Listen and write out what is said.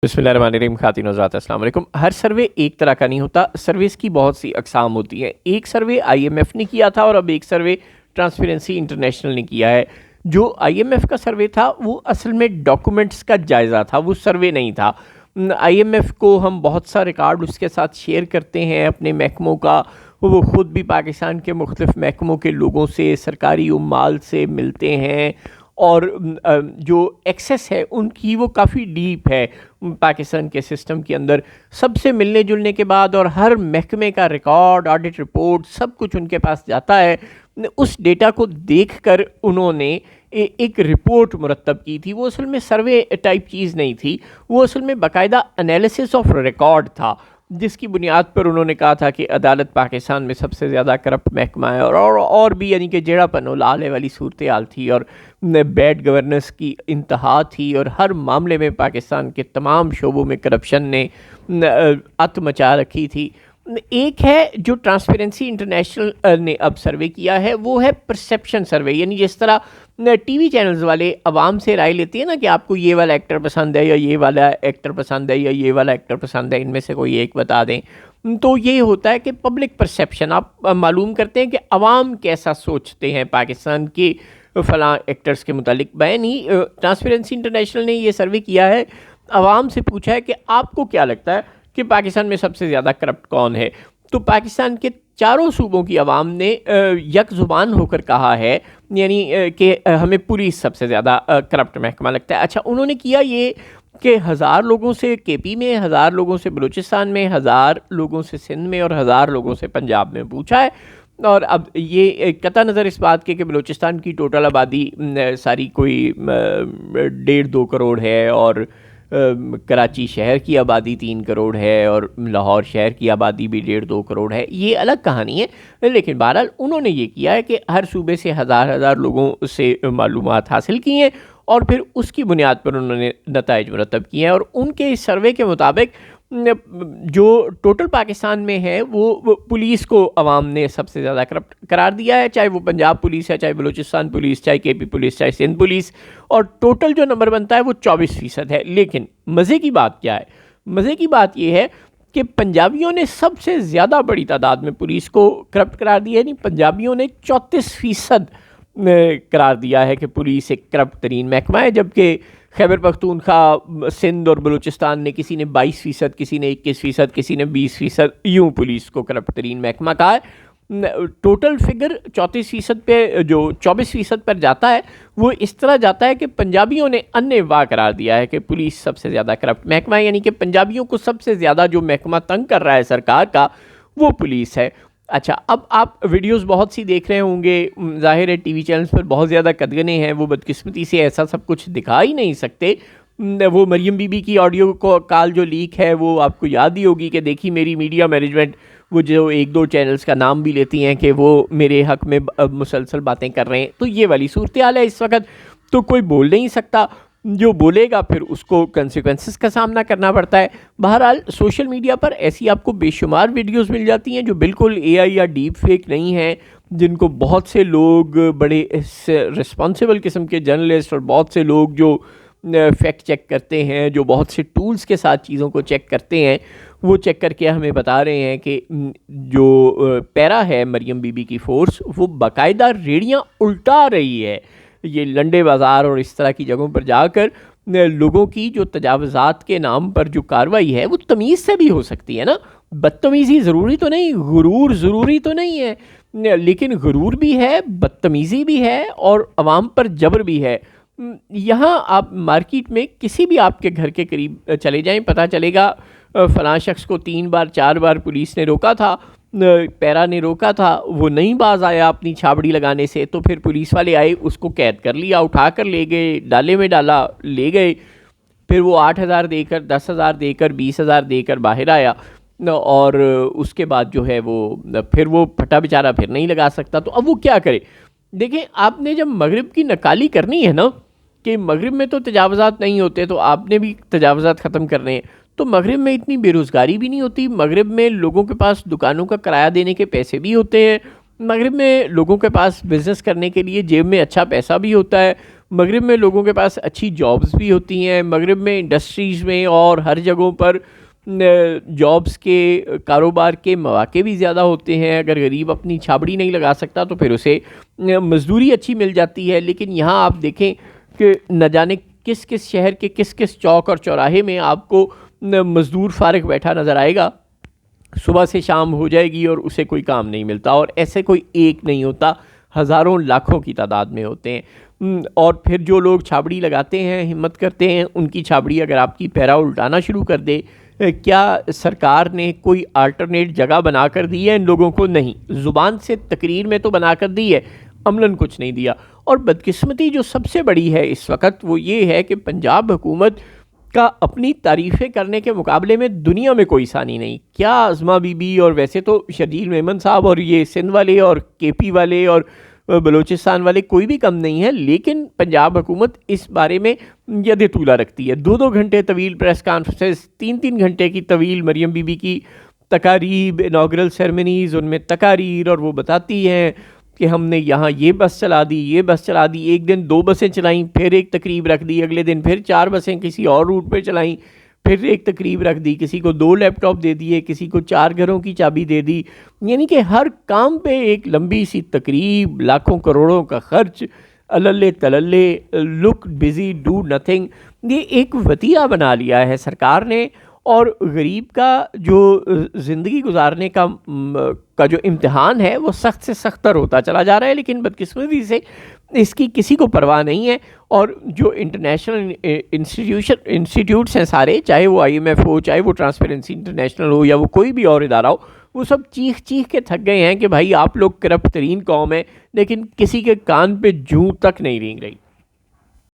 बिस्मिल्लाहिर्रहमानिर्रहीम। खातिन हज़रात अस्सलाम वालेकुम। हर सर्वे एक तरह का नहीं होता, सर्विस की बहुत सी अक़साम होती हैं। एक सर्वे IMF ने किया था और अब एक सर्वे ट्रांसपेरेंसी इंटरनेशनल ने किया है। जो IMF का सर्वे था वो असल में डॉक्यूमेंट्स का जायज़ा था, वो सर्वे नहीं था। IMF को हम बहुत सा रिकॉर्ड उसके साथ शेयर करते हैं अपने महकमों का। वो ख़ुद भी पाकिस्तान के मुख्तलिफ़ महकमों के लोगों से, सरकारी उम्माल से मिलते हैं और जो एक्सेस है उनकी वो काफ़ी डीप है पाकिस्तान के सिस्टम के अंदर। सबसे मिलने जुलने के बाद और हर महकमे का रिकॉर्ड, ऑडिट रिपोर्ट, सब कुछ उनके पास जाता है। उस डेटा को देखकर उन्होंने एक रिपोर्ट मुरतब की थी। वो असल में सर्वे टाइप चीज़ नहीं थी, वो असल में बाकायदा एनालिसिस ऑफ रिकॉर्ड था, जिसकी बुनियाद पर उन्होंने कहा था कि अदालत पाकिस्तान में सबसे ज़्यादा करप्ट महकमा है और भी यानी कि जेड़ापन लाले वाली सूरत हाल थी और बैड गवर्नेंस की इंतहा थी और हर मामले में पाकिस्तान के तमाम शोबों में करप्शन ने अत मचा रखी थी। एक है जो ट्रांसपेरेंसी इंटरनेशनल ने अब सर्वे किया है, वो है परसेप्शन सर्वे। यानी जिस तरह टीवी चैनल्स वाले आवाम से राय लेती है ना कि आपको ये वाला एक्टर पसंद है या ये वाला एक्टर पसंद है या ये वाला एक्टर पसंद है, इनमें से कोई एक बता दें, तो ये होता है कि पब्लिक परसेप्शन आप मालूम करते हैं कि आवाम कैसा सोचते हैं पाकिस्तान के फ़लाँ एक्टर्स के मुतालिक। बैन ही ट्रांसपेरेंसी इंटरनेशनल ने ये सर्वे किया है, आवाम से पूछा है कि आपको क्या लगता है कि पाकिस्तान में सबसे ज़्यादा करप्ट कौन है। तो पाकिस्तान के चारों सूबों की आवाम ने यक ज़ुबान होकर कहा है, यानी कि हमें पुलिस सबसे ज़्यादा करप्ट महकमा लगता है। अच्छा, उन्होंने किया ये कि 1000 लोगों से KP में, 1000 लोगों से बलूचिस्तान में, 1000 लोगों से सिंध में और 1000 लोगों से पंजाब में पूछा है। और अब ये कता नज़र इस बात के कि बलूचिस्तान की टोटल आबादी सारी कोई 1.5-2 करोड़ है और कराची शहर की आबादी 3 करोड़ है और लाहौर शहर की आबादी भी 1.5-2 करोड़ है, ये अलग कहानी है। लेकिन बहरहाल उन्होंने ये किया है कि हर सूबे से हज़ार लोगों से मालूमात हासिल की हैं और फिर उसकी बुनियाद पर उन्होंने नताइज मुरतब किए हैं। और उनके इस सर्वे के मुताबिक जो टोटल पाकिस्तान में है वो पुलिस को अवाम ने सबसे ज़्यादा करप्ट करार दिया है, चाहे वो पंजाब पुलिस है, चाहे बलूचिस्तान पुलिस, चाहे KP पुलिस, चाहे सिंध पुलिस, और टोटल जो नंबर बनता है वो 24% है। लेकिन मज़े की बात क्या है? मज़े की बात ये है कि पंजाबियों ने सबसे ज़्यादा बड़ी तादाद में पुलिस को करप्ट करार दिया है। नहीं, पंजाबियों ने 34% करार दिया है कि पुलिस एक करप्ट तरीन महकमा है, जबकि खैबर पख्तूनख्वा, सिंध और बलूचिस्तान ने किसी ने 22%, किसी ने 21%, किसी ने 20% यूँ पुलिस को करप्ट तरीन महकमा कहा है। टोटल फिगर 34% पे जो 24% पर जाता है वो इस तरह जाता है कि पंजाबियों ने अन्य वाह करार दिया है कि पुलिस सबसे ज़्यादा करप्ट महकमा है, यानी कि पंजाबियों को सबसे ज़्यादा जो महकमा तंग कर रहा है सरकार का वो पुलिस है। अच्छा, अब आप वीडियोस बहुत सी देख रहे होंगे, ज़ाहिर है टीवी चैनल्स पर बहुत ज़्यादा कदगने हैं, वो बदकिस्मती से ऐसा सब कुछ दिखा ही नहीं सकते। वो मरियम बीबी की ऑडियो को कॉल जो लीक है वो आपको याद ही होगी कि देखी मेरी मीडिया मैनेजमेंट, वो जो 1-2 चैनल्स का नाम भी लेती हैं कि वो मेरे हक़ में मुसलसल बातें कर रहे हैं। तो ये वाली सूरत हाल है इस वक्त। तो कोई बोल नहीं सकता, जो बोलेगा फिर उसको कंसिक्वेंसेस का सामना करना पड़ता है। बहरहाल सोशल मीडिया पर ऐसी आपको बेशुमार वीडियोस मिल जाती हैं जो बिल्कुल AI या डीप फेक नहीं हैं, जिनको बहुत से लोग, बड़े रिस्पॉन्सिबल किस्म के जर्नलिस्ट और बहुत से लोग जो फैक्ट चेक करते हैं, जो बहुत से टूल्स के साथ चीज़ों को चेक करते हैं, वो चेक करके हमें बता रहे हैं कि जो पैरा है मरियम बीबी की फ़ोर्स, वो बाकायदा रेडियाँ उल्टा रही है। ये लंडे बाज़ार और इस तरह की जगहों पर जाकर लोगों की जो तजावज़ात के नाम पर जो कार्रवाई है वो तमीज़ से भी हो सकती है ना। बदतमीज़ी ज़रूरी तो नहीं, गुरूर ज़रूरी तो नहीं है, लेकिन गुरूर भी है, बदतमीज़ी भी है और अवाम पर जबर भी है। यहाँ आप मार्केट में किसी भी आपके घर के करीब चले जाएं, पता चलेगा फ़लाँ शख्स को 3 बार 4 बार पुलिस ने रोका था, पैरा ने रोका था, वो नहीं बाज आया अपनी छाबड़ी लगाने से, तो फिर पुलिस वाले आए, उसको कैद कर लिया, उठा कर ले गए, डाले में डाला, ले गए। फिर वो 8,000 देकर, 10,000 देकर, 20,000 देकर बाहर आया और उसके बाद जो है वो फिर वो फटा बेचारा फिर नहीं लगा सकता। तो अब वो क्या करे? देखें, आपने जब मगरिब की नकाली करनी है ना कि मगरिब में तो तजावज़ात नहीं होते, तो आपने भी तजावज़ात ख़त्म करने हैं, तो मगरिब में इतनी बेरोज़गारी भी नहीं होती, मगरिब में लोगों के पास दुकानों का किराया देने के पैसे भी होते हैं, मगरिब में लोगों के पास बिज़नेस करने के लिए जेब में अच्छा पैसा भी होता है, مغرب میں لوگوں کے پاس اچھی جابز بھی ہوتی ہیں، مغرب میں انڈسٹریز میں اور ہر جگہوں پر جابز کے کاروبار کے مواقع بھی زیادہ ہوتے ہیں. اگر غریب اپنی چھابڑی نہیں لگا سکتا تو پھر اسے مزدوری اچھی مل جاتی ہے. لیکن یہاں آپ دیکھیں کہ نہ جانے کس کس شہر کے کس کس چوک اور چوراہے میں آپ کو مزدور فارغ بیٹھا نظر آئے گا. صبح سے شام ہو جائے گی اور اسے کوئی کام نہیں ملتا، اور ایسے کوئی ایک نہیں ہوتا، ہزاروں لاکھوں کی تعداد میں ہوتے ہیں. اور پھر جو لوگ چھابڑی لگاتے ہیں، ہمت کرتے ہیں، ان کی چھابڑی اگر آپ کی پیرا الٹانا شروع کر دے، کیا سرکار نے کوئی آلٹرنیٹ جگہ بنا کر دی ہے ان لوگوں کو؟ نہیں. زبان سے تقریر میں تو بنا کر دی ہے، عملاً کچھ نہیں دیا. اور بدقسمتی جو سب سے بڑی ہے اس وقت وہ یہ ہے کہ پنجاب حکومت کا اپنی تعریفیں کرنے کے مقابلے میں دنیا میں کوئی ثانی نہیں. کیا ازما بی بی اور ویسے تو شرجیل میمن صاحب اور یہ سندھ والے اور کے پی والے اور بلوچستان والے کوئی بھی کم نہیں ہے، لیکن پنجاب حکومت اس بارے میں ید طولہ رکھتی ہے. 2 گھنٹے طویل پریس کانفرنسز، 3 گھنٹے کی طویل مریم بی بی کی تقاریب، انوگرل سیرمنیز، ان میں تقاریر، اور وہ بتاتی ہیں کہ ہم نے یہاں یہ بس چلا دی، یہ بس چلا دی. ایک دن 2 بسیں چلائیں، پھر ایک تقریب رکھ دی. اگلے دن پھر 4 بسیں کسی اور روٹ پہ چلائیں، پھر ایک تقریب رکھ دی. کسی کو 2 لیپ ٹاپ دے دیے، کسی کو 4 گھروں کی چابی دے دی. یعنی کہ ہر کام پہ ایک لمبی سی تقریب، لاکھوں کروڑوں کا خرچ، اللے تللے، لک بزی ڈو نتھنگ. یہ ایک وتیرہ بنا لیا ہے سرکار نے، اور غریب کا جو زندگی گزارنے کا جو امتحان ہے وہ سخت سے سخت تر ہوتا چلا جا رہا ہے. لیکن بدقسمتی سے اس کی کسی کو پرواہ نہیں ہے. اور جو انٹرنیشنل انسٹیٹیوٹس ہیں سارے، چاہے وہ IMF ہو، چاہے وہ ٹرانسپیرنسی انٹرنیشنل ہو، یا وہ کوئی بھی اور ادارہ ہو، وہ سب چیخ چیخ کے تھک گئے ہیں کہ بھائی آپ لوگ کرپٹ ترین قوم ہیں، لیکن کسی کے کان پہ جوں تک نہیں رینگ رہی.